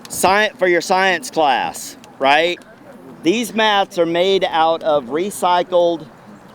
for your science class, right? These mats are made out of recycled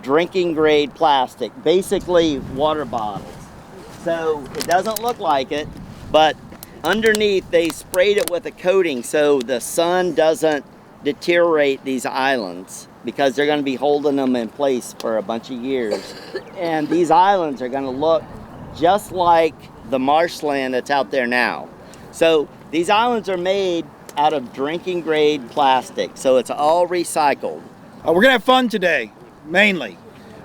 drinking grade plastic, basically water bottles. So it doesn't look like it, but underneath they sprayed it with a coating so the sun doesn't deteriorate these islands, because they're going to be holding them in place for a bunch of years. And these islands are going to look just like the marshland that's out there now. So these islands are made out of drinking grade plastic, so it's all recycled. We're going to have fun today, mainly.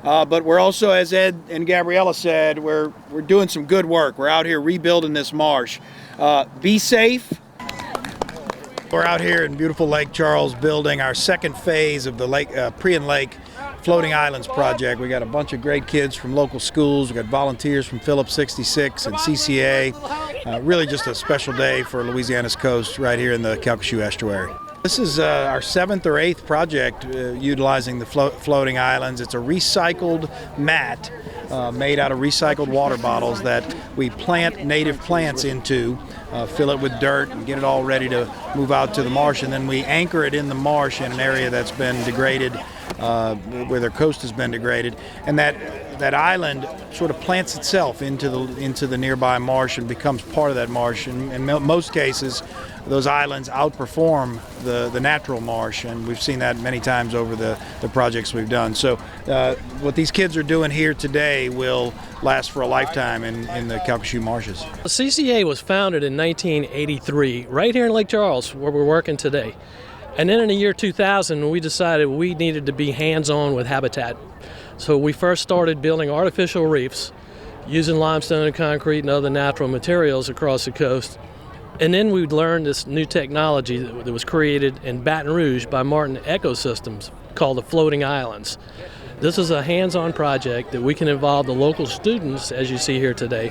But we're also, as Ed and Gabriella said, we're doing some good work. We're out here rebuilding this marsh. Be safe. We're out here in beautiful Lake Charles building our second phase of the Prion Lake Floating Islands project. We got a bunch of great kids from local schools. We got volunteers from Phillips 66 and CCA. Really just a special day for Louisiana's coast right here in the Calcasieu Estuary. This is our 7th or 8th project utilizing the floating islands. It's a recycled mat made out of recycled water bottles that we plant native plants into, fill it with dirt and get it all ready to move out to the marsh, and then we anchor it in the marsh in an area that's been degraded, where their coast has been degraded, and that island sort of plants itself into the nearby marsh and becomes part of that marsh. And in most cases, those islands outperform the natural marsh, and we've seen that many times over the projects we've done. So what these kids are doing here today will last for a lifetime in the Calcasieu marshes. The CCA was founded in 1983 right here in Lake Charles, where we're working today. And then in the year 2000, we decided we needed to be hands-on with habitat. So we first started building artificial reefs using limestone and concrete and other natural materials across the coast. And then we learned this new technology that was created in Baton Rouge by Martin Ecosystems called the Floating Islands. This is a hands-on project that we can involve the local students, as you see here today,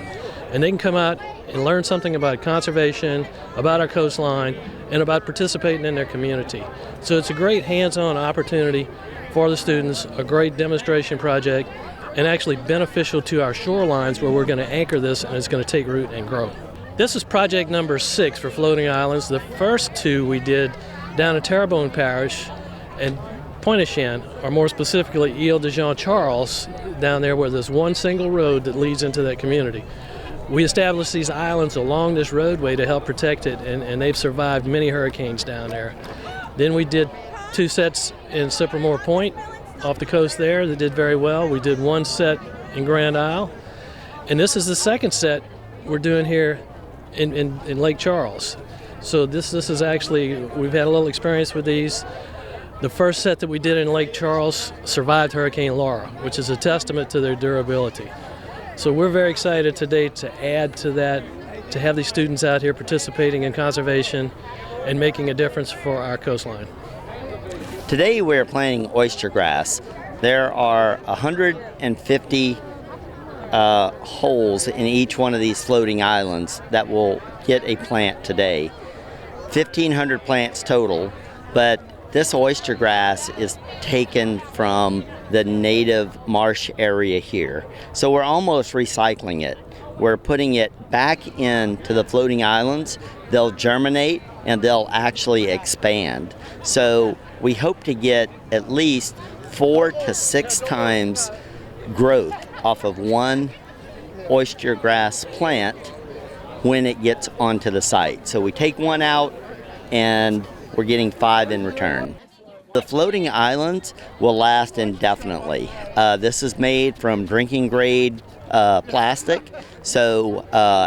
and they can come out and learn something about conservation, about our coastline, and about participating in their community. So it's a great hands-on opportunity for the students, a great demonstration project, and actually beneficial to our shorelines where we're going to anchor this and it's going to take root and grow. This is project number 6 for Floating Islands. The first 2 we did down in Terrebonne Parish and Pointe-aux-Chenes, or more specifically Ile de Jean Charles, down there where there's one single road that leads into that community. We established these islands along this roadway to help protect it, and they've survived many hurricanes down there. Then we did 2 sets in Sycamore Point off the coast there that did very well. We did 1 set in Grand Isle, and this is the second set we're doing here in Lake Charles. So this is actually, we've had a little experience with these. The first set that we did in Lake Charles survived Hurricane Laura, which is a testament to their durability. So we're very excited today to add to that, to have these students out here participating in conservation and making a difference for our coastline. Today we're planting oyster grass. There are 150 holes in each one of these floating islands that will get a plant today. 1,500 plants total, but this oyster grass is taken from the native marsh area here. So we're almost recycling it. We're putting it back into the floating islands. They'll germinate and they'll actually expand. So we hope to get at least 4 to 6 times growth off of one oyster grass plant when it gets onto the site. So we take one out and we're getting 5 in return. The floating islands will last indefinitely. This is made from drinking grade plastic, so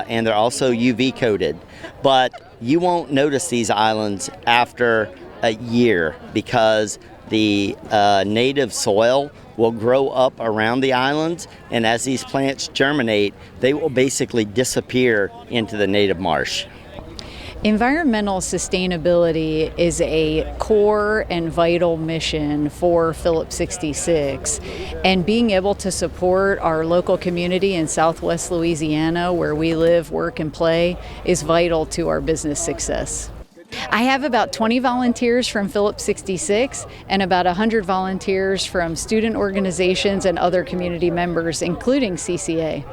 and they're also UV coated. But you won't notice these islands after a year because the native soil will grow up around the islands, and as these plants germinate, they will basically disappear into the native marsh. Environmental sustainability is a core and vital mission for Phillips 66, and being able to support our local community in Southwest Louisiana, where we live, work, and play, is vital to our business success. I have about 20 volunteers from Phillips 66 and about 100 volunteers from student organizations and other community members, including CCA.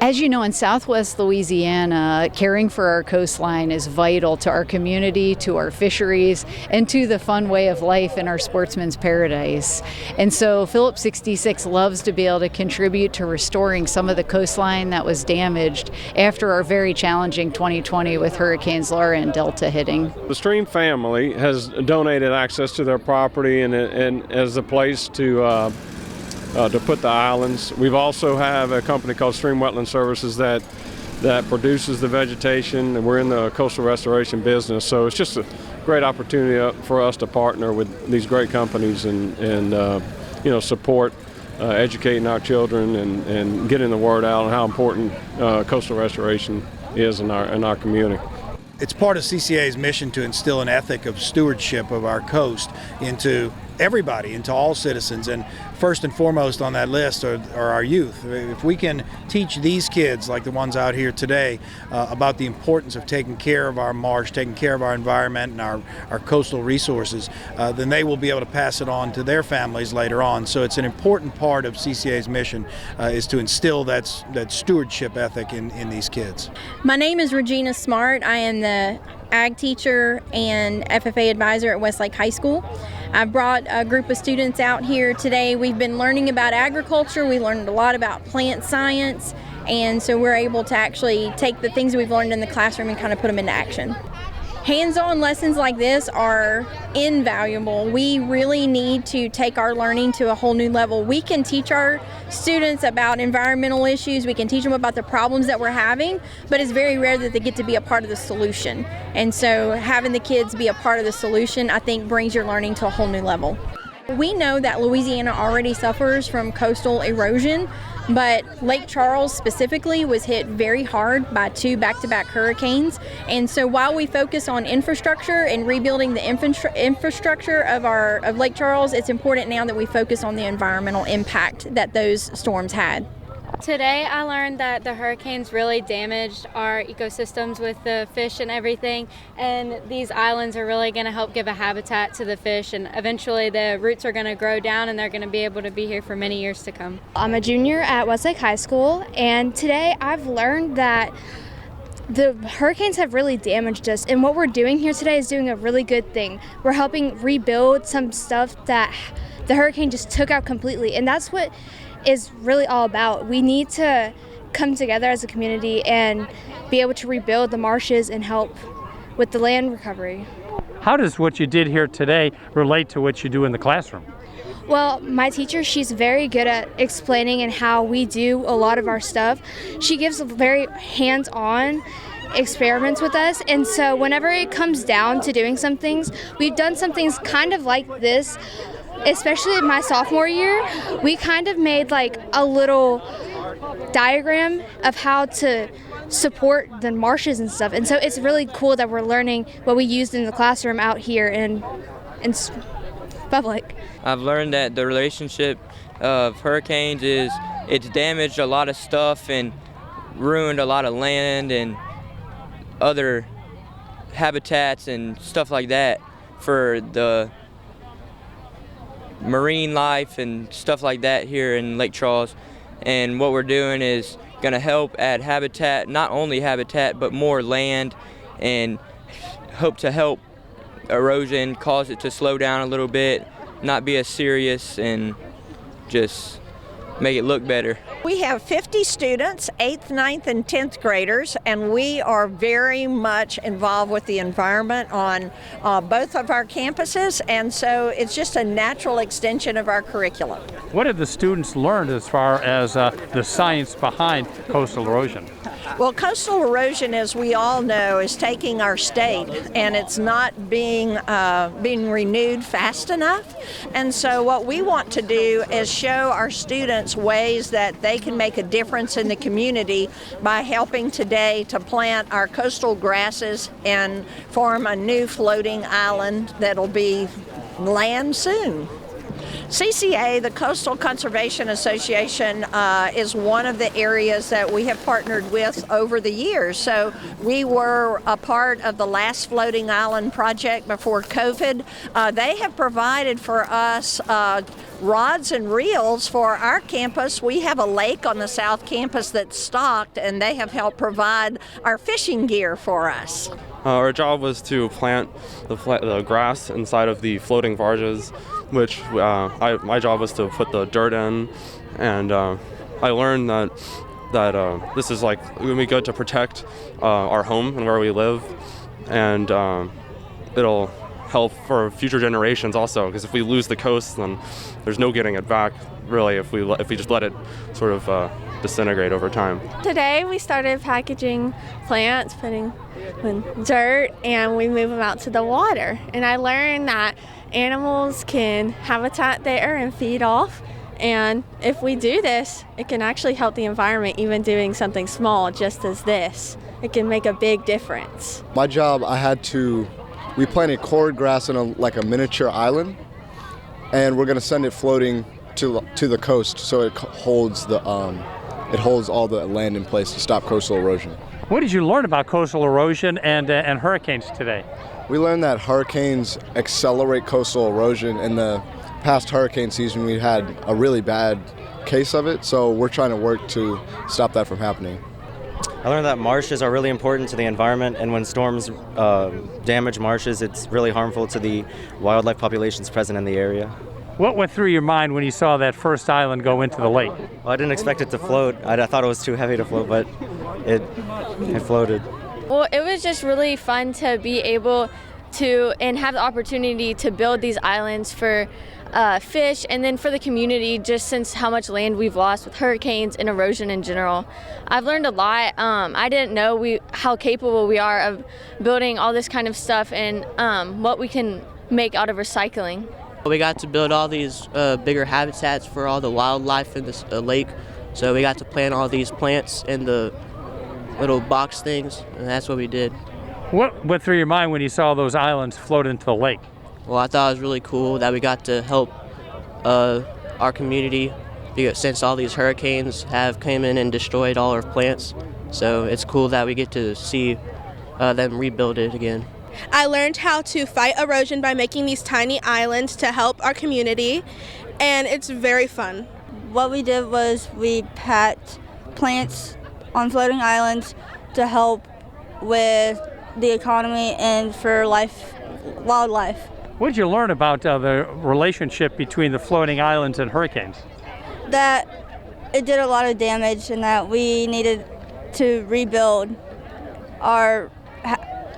As you know, in Southwest Louisiana, caring for our coastline is vital to our community, to our fisheries, and to the fun way of life in our sportsman's paradise. And so Phillips 66 loves to be able to contribute to restoring some of the coastline that was damaged after our very challenging 2020 with Hurricanes Laura and Delta hitting. The Stream family has donated access to their property and as a place to put the islands. We've also have a company called Stream Wetland Services that produces the vegetation, and we're in the coastal restoration business. So it's just a great opportunity for us to partner with these great companies and support educating our children and getting the word out on how important coastal restoration is in our community. It's part of CCA's mission to instill an ethic of stewardship of our coast into everybody, into all citizens, and first and foremost on that list are our youth. If we can teach these kids, like the ones out here today, about the importance of taking care of our marsh, taking care of our environment and our coastal resources, then they will be able to pass it on to their families later on. So it's an important part of CCA's mission is to instill that stewardship ethic in these kids. My name is Regina Smart. I am the ag teacher and FFA advisor at Westlake High School. I brought a group of students out here today. We've been learning about agriculture. We learned a lot about plant science, and so we're able to actually take the things we've learned in the classroom and kind of put them into action. Hands-on lessons like this are invaluable. We really need to take our learning to a whole new level. We can teach our students about environmental issues, we can teach them about the problems that we're having, but it's very rare that they get to be a part of the solution. And so having the kids be a part of the solution, I think, brings your learning to a whole new level. We know that Louisiana already suffers from coastal erosion, but Lake Charles specifically was hit very hard by 2 back-to-back hurricanes. And so while we focus on infrastructure and rebuilding the infrastructure of Lake Charles, it's important now that we focus on the environmental impact that those storms had. Today I learned that the hurricanes really damaged our ecosystems with the fish and everything, and these islands are really going to help give a habitat to the fish, and eventually the roots are going to grow down and they're going to be able to be here for many years to come. I'm a junior at Westlake High School, and today I've learned that the hurricanes have really damaged us, and what we're doing here today is doing a really good thing. We're helping rebuild some stuff that the hurricane just took out completely, and that's what is really all about. We need to come together as a community and be able to rebuild the marshes and help with the land recovery. How does what you did here today relate to what you do in the classroom? Well, my teacher, she's very good at explaining and how we do a lot of our stuff. She gives very hands-on experiments with us, and so whenever it comes down to doing some things, we've done some things kind of like this. Especially in my sophomore year, we kind of made like a little diagram of how to support the marshes and stuff. And so it's really cool that we're learning what we used in the classroom out here in public. I've learned that the relationship of hurricanes is it's damaged a lot of stuff and ruined a lot of land and other habitats and stuff like that for the marine life and stuff like that here in Lake Charles. And what we're doing is going to help add habitat, not only habitat, but more land, and hope to help erosion, cause it to slow down a little bit, not be as serious, and just make it look better. We have 50 students, 8th, 9th, and 10th graders, and we are very much involved with the environment on both of our campuses, and so it's just a natural extension of our curriculum. What have the students learned as far as the science behind coastal erosion? Well, coastal erosion, as we all know, is taking our state, and it's not being renewed fast enough. And so what we want to do is show our students ways that they can make a difference in the community by helping today to plant our coastal grasses and form a new floating island that'll be land soon. CCA, the Coastal Conservation Association, is one of the areas that we have partnered with over the years. So we were a part of the last floating island project before COVID. They have provided for us rods and reels for our campus. We have a lake on the south campus that's stocked, and they have helped provide our fishing gear for us. Our job was to plant the grass inside of the floating barges, which my job was to put the dirt in, and I learned that this is like going to be good to protect our home and where we live, and it'll help for future generations also, because if we lose the coast, then there's no getting it back really if we just let it sort of disintegrate over time. Today we started packaging plants, putting in dirt, and we move them out to the water. And I learned that animals can habitat there and feed off. And if we do this, it can actually help the environment, even doing something small just as this. It can make a big difference. My job, we planted cord grass in a miniature island, and we're going to send it floating to the coast so it holds all the land in place to stop coastal erosion. What did you learn about coastal erosion and hurricanes today? We learned that hurricanes accelerate coastal erosion. In the past hurricane season, we had a really bad case of it, so we're trying to work to stop that from happening. I learned that marshes are really important to the environment, and when storms damage marshes, it's really harmful to the wildlife populations present in the area. What went through your mind when you saw that first island go into the lake? Well, I didn't expect it to float. I thought it was too heavy to float, but it floated. Well, it was just really fun to be able to and have the opportunity to build these islands for fish, and then for the community, just since how much land we've lost with hurricanes and erosion in general. I've learned a lot. I didn't know how capable we are of building all this kind of stuff, and what we can make out of recycling. We got to build all these bigger habitats for all the wildlife in this lake. So we got to plant all these plants in the little box things, and that's what we did. What went through your mind when you saw those islands float into the lake? Well, I thought it was really cool that we got to help our community, because since all these hurricanes have come in and destroyed all our plants. So it's cool that we get to see them rebuild it again. I learned how to fight erosion by making these tiny islands to help our community, and it's very fun. What we did was we packed plants on floating islands to help with the economy and for wildlife. What did you learn about the relationship between the floating islands and hurricanes? That it did a lot of damage, and that we needed to rebuild our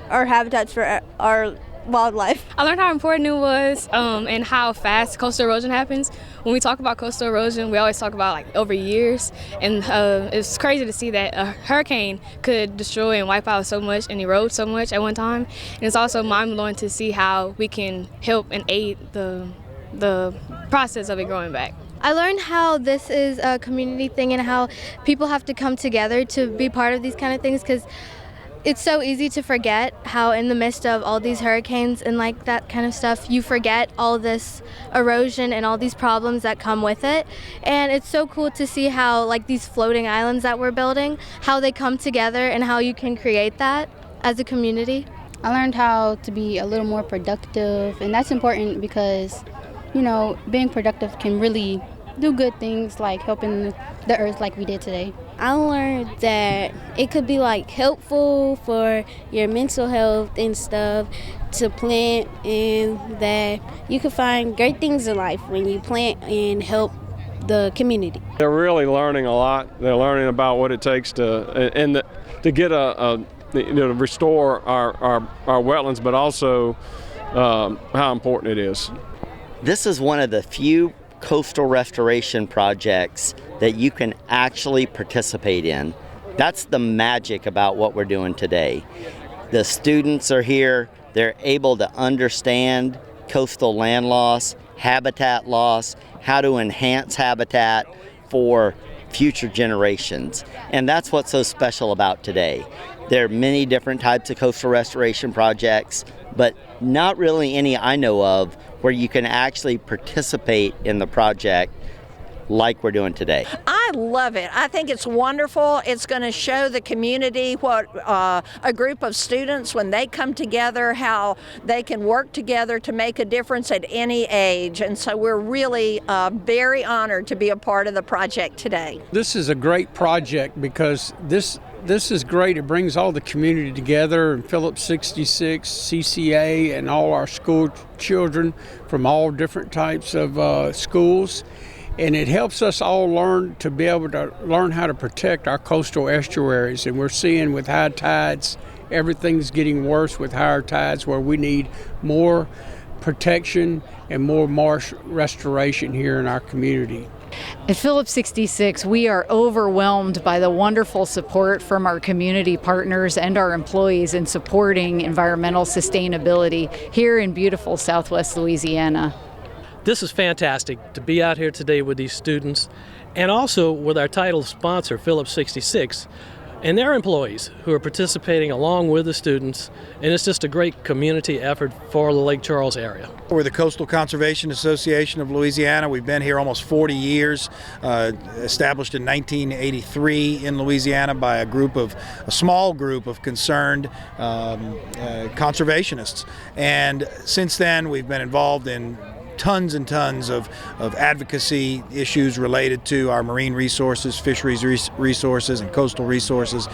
habitats for our wildlife. I learned how important it was and how fast coastal erosion happens. When we talk about coastal erosion, we always talk about over years, and it's crazy to see that a hurricane could destroy and wipe out so much and erode so much at one time. And it's also mind-blowing to see how we can help and aid the process of it growing back. I learned how this is a community thing and how people have to come together to be part of these kind of things, because it's so easy to forget how in the midst of all these hurricanes and that kind of stuff, you forget all this erosion and all these problems that come with it. And it's so cool to see how these floating islands that we're building, how they come together and how you can create that as a community. I learned how to be a little more productive, and that's important because, being productive can really do good things like helping the earth like we did today. I learned that it could be helpful for your mental health and stuff to plant, and that you can find great things in life when you plant and help the community. They're really learning a lot. They're learning about what it takes to get to restore our wetlands, but also how important it is. This is one of the few coastal restoration projects that you can actually participate in. That's the magic about what we're doing today. The students are here, they're able to understand coastal land loss, habitat loss, how to enhance habitat for future generations. And that's what's so special about today. There are many different types of coastal restoration projects, but not really any I know of where you can actually participate in the project like we're doing today. I love it. I think it's wonderful. It's going to show the community what a group of students, when they come together, how they can work together to make a difference at any age. And so we're really very honored to be a part of the project today. This is a great project because this is great. It brings all the community together, and Phillips 66, CCA, and all our school children from all different types of schools. And it helps us all learn to be able to learn how to protect our coastal estuaries. And we're seeing with high tides, everything's getting worse with higher tides, where we need more protection and more marsh restoration here in our community. At Phillips 66, we are overwhelmed by the wonderful support from our community partners and our employees in supporting environmental sustainability here in beautiful Southwest Louisiana. This is fantastic to be out here today with these students, and also with our title sponsor, Phillips 66, and their employees who are participating along with the students, and it's just a great community effort for the Lake Charles area. We're the Coastal Conservation Association of Louisiana. We've been here almost 40 years, established in 1983 in Louisiana by a small group of concerned conservationists. And since then, we've been involved in tons and tons of advocacy issues related to our marine resources, fisheries resources, and coastal resources.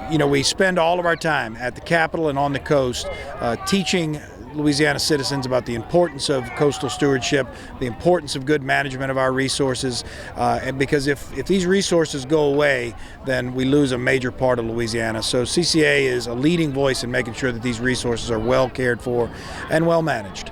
We spend all of our time at the Capitol and on the coast teaching Louisiana citizens about the importance of coastal stewardship, the importance of good management of our resources, and because if these resources go away, then we lose a major part of Louisiana. So CCA is a leading voice in making sure that these resources are well cared for and well managed.